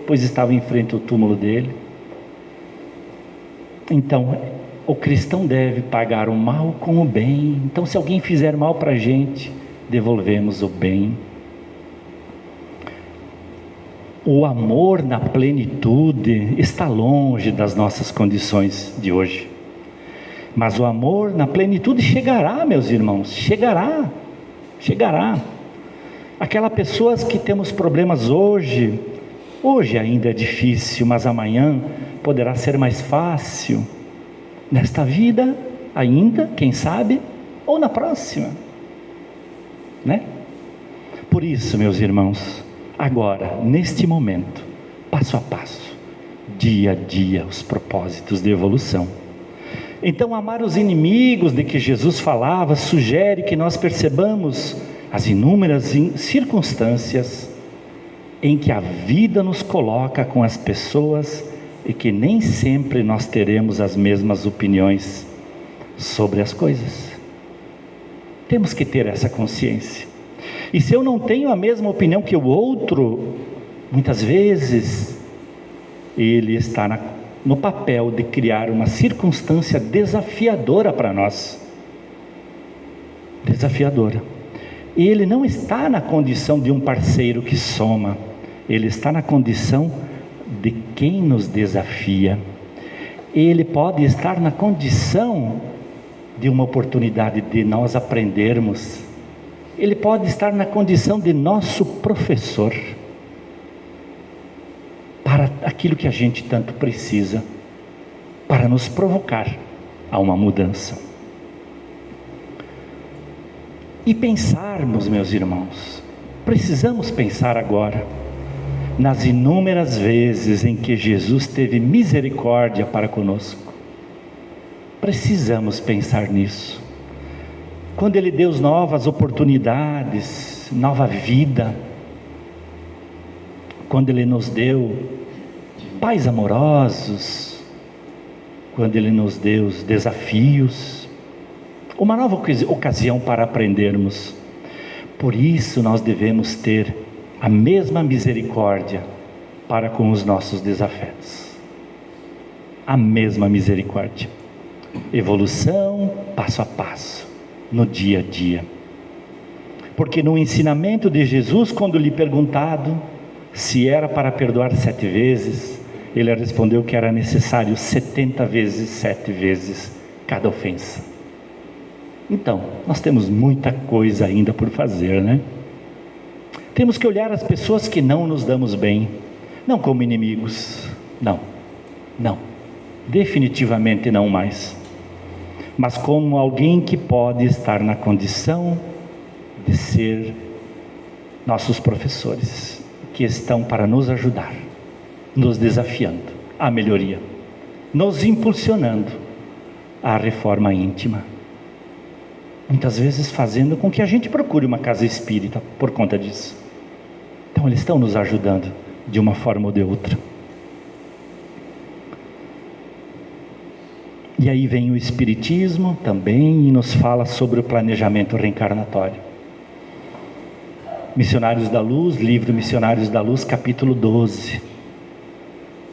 pois estava em frente ao túmulo dele. Então, o cristão deve pagar o mal com o bem. Então, se alguém fizer mal para a gente, devolvemos o bem. O amor na plenitude está longe das nossas condições de hoje. Mas o amor na plenitude chegará, meus irmãos, chegará. Aquelas pessoas que temos problemas hoje ainda é difícil, mas amanhã poderá ser mais fácil. Nesta vida ainda, quem sabe, ou na próxima, né? Por isso, meus irmãos, agora, neste momento, passo a passo, dia a dia, os propósitos de evolução. Então, amar os inimigos de que Jesus falava sugere que nós percebamos as inúmeras circunstâncias em que a vida nos coloca com as pessoas e que nem sempre nós teremos as mesmas opiniões sobre as coisas. Temos que ter essa consciência. E se eu não tenho a mesma opinião que o outro, muitas vezes ele está no papel de criar uma circunstância desafiadora para nós. Desafiadora. E ele não está na condição de um parceiro que soma, ele está na condição de quem nos desafia. Ele pode estar na condição de uma oportunidade de nós aprendermos. Ele pode estar na condição de nosso professor para aquilo que a gente tanto precisa, para nos provocar a uma mudança. E pensarmos, meus irmãos, precisamos pensar agora nas inúmeras vezes em que Jesus teve misericórdia para conosco. Precisamos pensar nisso. Quando Ele deu novas oportunidades, nova vida, quando Ele nos deu pais amorosos, quando Ele nos deu os desafios, uma nova ocasião para aprendermos. Por isso nós devemos ter a mesma misericórdia para com os nossos desafetos. A mesma misericórdia. Evolução passo a passo, no dia a dia. Porque no ensinamento de Jesus, quando lhe perguntado se era para perdoar 7 vezes, ele respondeu que era necessário 70 vezes 7 vezes cada ofensa. Então, nós temos muita coisa ainda por fazer, né? Temos que olhar as pessoas que não nos damos bem, não como inimigos, não, definitivamente não mais, mas como alguém que pode estar na condição de ser nossos professores, que estão para nos ajudar, nos desafiando à melhoria, nos impulsionando à reforma íntima. Muitas vezes fazendo com que a gente procure uma casa espírita por conta disso. Então eles estão nos ajudando de uma forma ou de outra. E aí vem o Espiritismo também e nos fala sobre o planejamento reencarnatório. Missionários da Luz, livro Missionários da Luz, capítulo 12.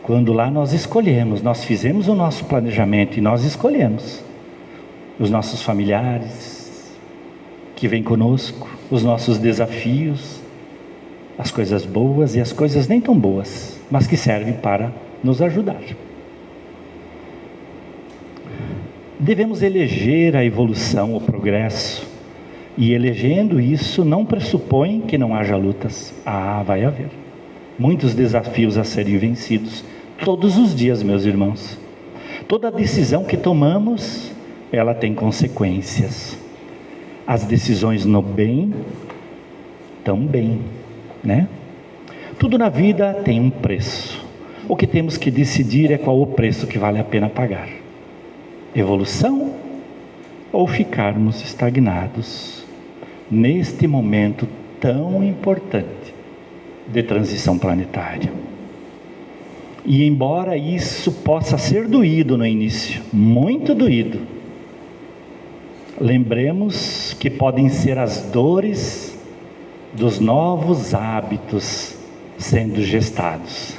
Quando lá nós escolhemos, nós fizemos o nosso planejamento e nós escolhemos os nossos familiares que vêm conosco, os nossos desafios, as coisas boas e as coisas nem tão boas, mas que servem para nos ajudar. Devemos eleger a evolução, o progresso, e elegendo isso não pressupõe que não haja lutas. Vai haver muitos desafios a serem vencidos todos os dias, meus irmãos. Toda decisão que tomamos, ela tem consequências. As decisões no bem, também, né? Tudo na vida tem um preço. O que temos que decidir é qual o preço que vale a pena pagar. Evolução ou ficarmos estagnados neste momento tão importante de transição planetária. E embora isso possa ser doído no início, muito doído, lembremos que podem ser as dores dos novos hábitos sendo gestados.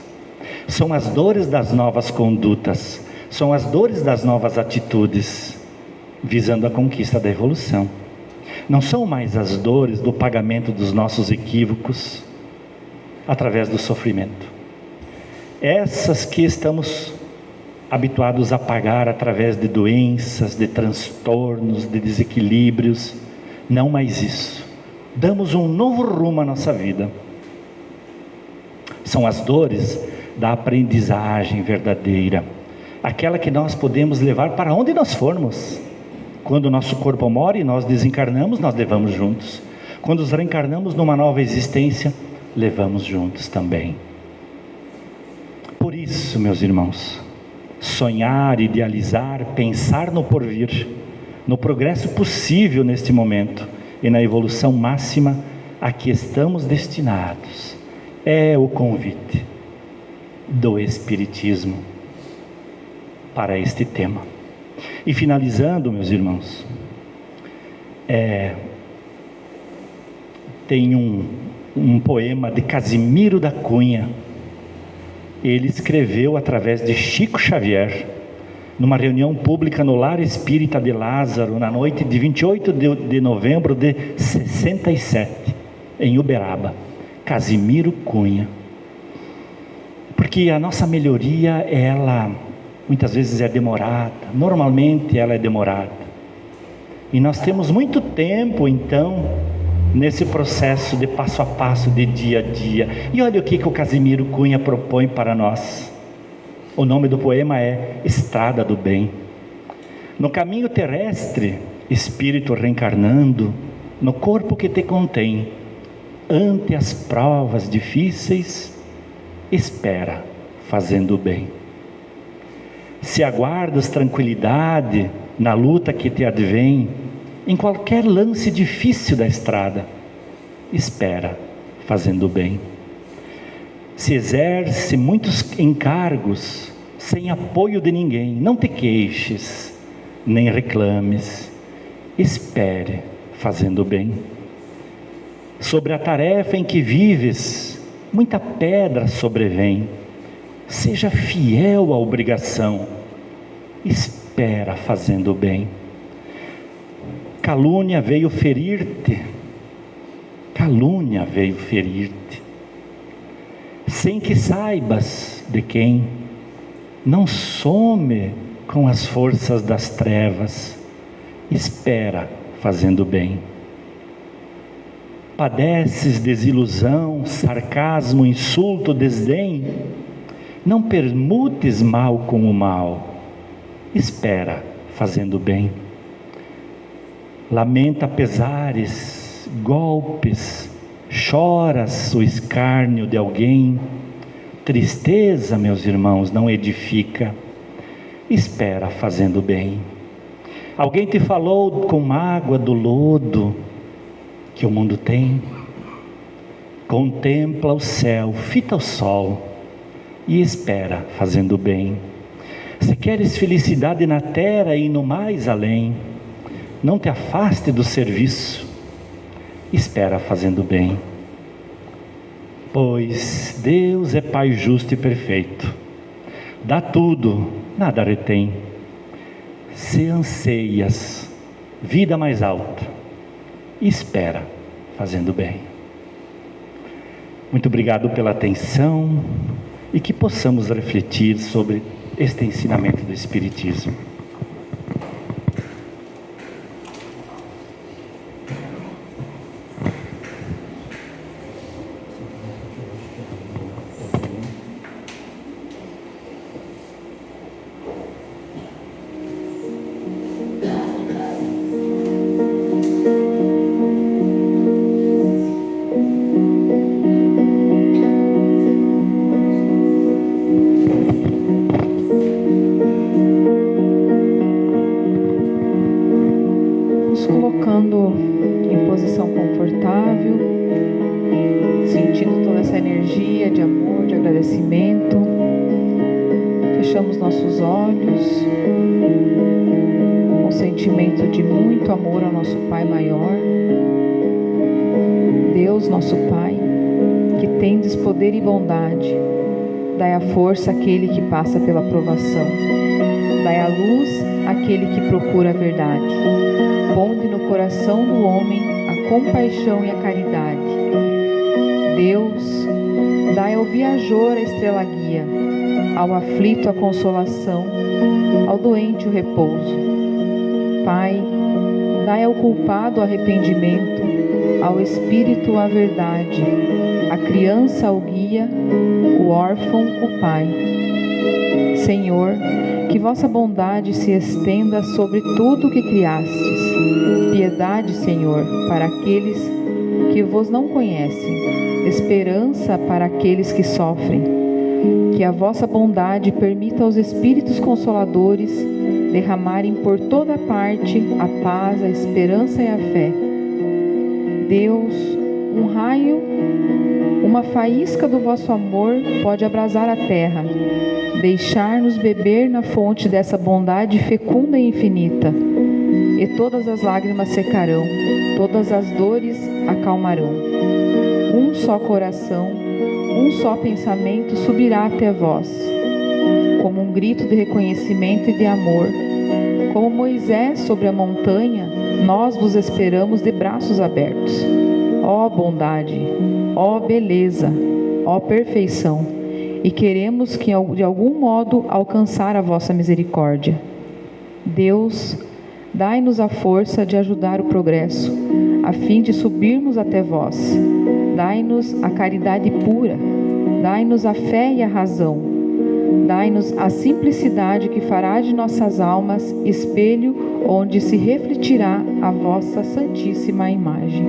São as dores das novas condutas, são as dores das novas atitudes, visando a conquista da evolução. Não são mais as dores do pagamento dos nossos equívocos através do sofrimento. Essas que estamos habituados a pagar através de doenças, de transtornos, de desequilíbrios, não mais isso. Damos um novo rumo à nossa vida. São as dores da aprendizagem verdadeira, aquela que nós podemos levar para onde nós formos. Quando o nosso corpo morre e nós desencarnamos, nós levamos juntos. Quando nos reencarnamos numa nova existência, levamos juntos também. Por isso, meus irmãos, sonhar, idealizar, pensar no porvir, no progresso possível neste momento e na evolução máxima a que estamos destinados, é o convite do Espiritismo para este tema. E finalizando, meus irmãos, tem um poema de Casimiro da Cunha. Ele escreveu através de Chico Xavier, numa reunião pública no Lar Espírita de Lázaro, na noite de 28 de novembro de 67, em Uberaba. Casimiro Cunha. Porque a nossa melhoria, ela muitas vezes é demorada, normalmente ela é demorada. E nós temos muito tempo, então, nesse processo de passo a passo, de dia a dia. E olha o que o Casimiro Cunha propõe para nós. O nome do poema é Estrada do Bem. No caminho terrestre, espírito reencarnando, no corpo que te contém, ante as provas difíceis, espera, fazendo o bem. Se aguardas tranquilidade na luta que te advém, em qualquer lance difícil da estrada, espera, fazendo o bem. Se exerce muitos encargos, sem apoio de ninguém, não te queixes, nem reclames, espere, fazendo o bem. Sobre a tarefa em que vives, muita pedra sobrevém, seja fiel à obrigação, espera, fazendo o bem. Calúnia veio ferir-te, calúnia veio ferir-te, sem que saibas de quem, não some com as forças das trevas, espera, fazendo o bem. Padeces desilusão, sarcasmo, insulto, desdém, não permutes mal com o mal, espera, fazendo o bem. Lamenta pesares, golpes, choras o escárnio de alguém, tristeza, meus irmãos, não edifica, espera, fazendo o bem. Alguém te falou com mágoa do lodo que o mundo tem, contempla o céu, fita o sol e espera, fazendo o bem. Se queres felicidade na terra e no mais além, não te afaste do serviço, espera, fazendo o bem. Pois Deus é Pai justo e perfeito, dá tudo, nada retém. Se anseias vida mais alta, espera, fazendo bem. Muito obrigado pela atenção e que possamos refletir sobre este ensinamento do Espiritismo. Em posição confortável, sentindo toda essa energia de amor, de agradecimento. Fechamos nossos olhos com sentimento de muito amor ao nosso Pai maior. Deus, nosso Pai, que tendes poder e bondade, dai a força àquele que passa pela provação, dai a luz àquele que procura a verdade. Ponde no coração do homem a compaixão e a caridade. Deus, dai ao viajor a estrela guia, ao aflito a consolação, ao doente o repouso. Pai, dai ao culpado o arrependimento, ao espírito a verdade, à criança o guia, o órfão o pai. Senhor, que vossa bondade se estenda sobre tudo o que criastes. Piedade, Senhor, para aqueles que vos não conhecem, esperança para aqueles que sofrem. Que a vossa bondade permita aos Espíritos Consoladores derramarem por toda parte a paz, a esperança e a fé. Deus, um raio, uma faísca do vosso amor pode abrasar a terra, deixar-nos beber na fonte dessa bondade fecunda e infinita, e todas as lágrimas secarão, todas as dores acalmarão. um só coração, um só pensamento subirá até vós, como um grito de reconhecimento e de amor. Como Moisés sobre a montanha, nós vos esperamos de braços abertos. Ó bondade, ó beleza, ó perfeição, e queremos que de algum modo alcançar a vossa misericórdia. Deus, dai-nos a força de ajudar o progresso, a fim de subirmos até vós. Dai-nos a caridade pura, dai-nos a fé e a razão, dai-nos a simplicidade que fará de nossas almas espelho onde se refletirá a vossa santíssima imagem.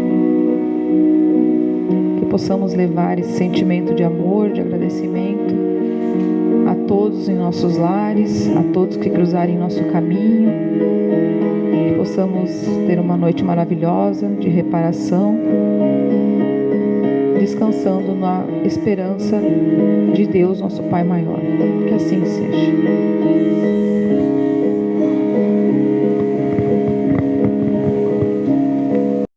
Que possamos levar esse sentimento de amor, de agradecimento a todos em nossos lares, a todos que cruzarem nosso caminho. Que possamos ter uma noite maravilhosa de reparação, descansando na esperança de Deus, nosso Pai maior. Que assim seja.